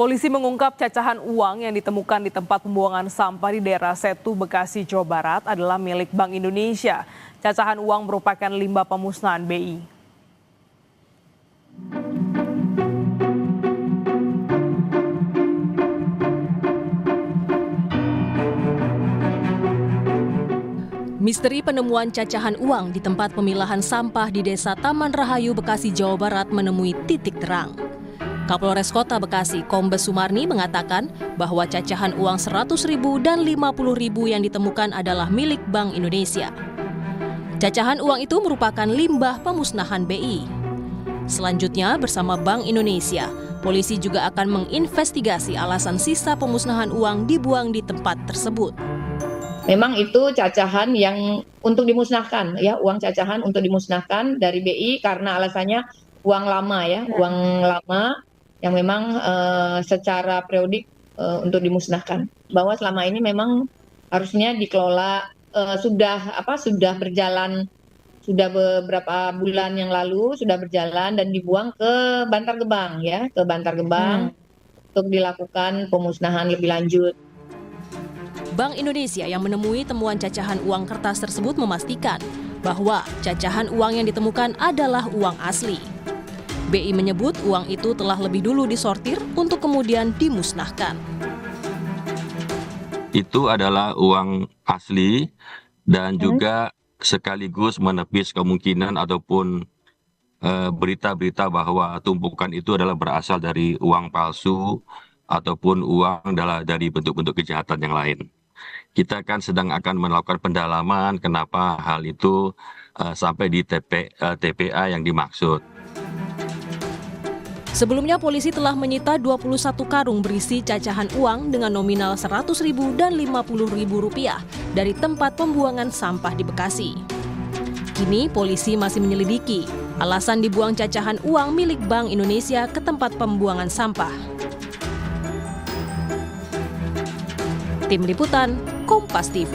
Polisi mengungkap cacahan uang yang ditemukan di tempat pembuangan sampah di daerah Setu, Bekasi, Jawa Barat adalah milik Bank Indonesia. Cacahan uang merupakan limbah pemusnahan BI. Misteri penemuan cacahan uang di tempat pemilahan sampah di Desa Taman Rahayu, Bekasi, Jawa Barat menemui titik terang. Kapolres Kota Bekasi, Kombes Sumarni mengatakan bahwa cacahan uang 100.000 dan 50.000 yang ditemukan adalah milik Bank Indonesia. Cacahan uang itu merupakan limbah pemusnahan BI. Selanjutnya, bersama Bank Indonesia, polisi juga akan menginvestigasi alasan sisa pemusnahan uang dibuang di tempat tersebut. Memang itu cacahan yang untuk dimusnahkan, ya, uang cacahan untuk dimusnahkan dari BI karena alasannya uang lama, ya, uang lama yang memang secara periodik untuk dimusnahkan. Bahwa selama ini memang harusnya dikelola sudah berjalan, sudah beberapa bulan yang lalu sudah berjalan dan dibuang ke Bantar Gebang, ya, ke Bantar Gebang untuk dilakukan pemusnahan lebih lanjut. Bank Indonesia yang menemui temuan cacahan uang kertas tersebut memastikan bahwa cacahan uang yang ditemukan adalah uang asli. BI menyebut uang itu telah lebih dulu disortir untuk kemudian dimusnahkan. Itu adalah uang asli dan juga sekaligus menepis kemungkinan ataupun berita-berita bahwa tumpukan itu adalah berasal dari uang palsu ataupun uang dari bentuk-bentuk kejahatan yang lain. Kita kan sedang akan melakukan pendalaman kenapa hal itu sampai di TPA yang dimaksud. Sebelumnya polisi telah menyita 21 karung berisi cacahan uang dengan nominal 100.000 dan 50.000 rupiah dari tempat pembuangan sampah di Bekasi. Kini polisi masih menyelidiki alasan dibuang cacahan uang milik Bank Indonesia ke tempat pembuangan sampah. Tim Liputan, Kompas TV.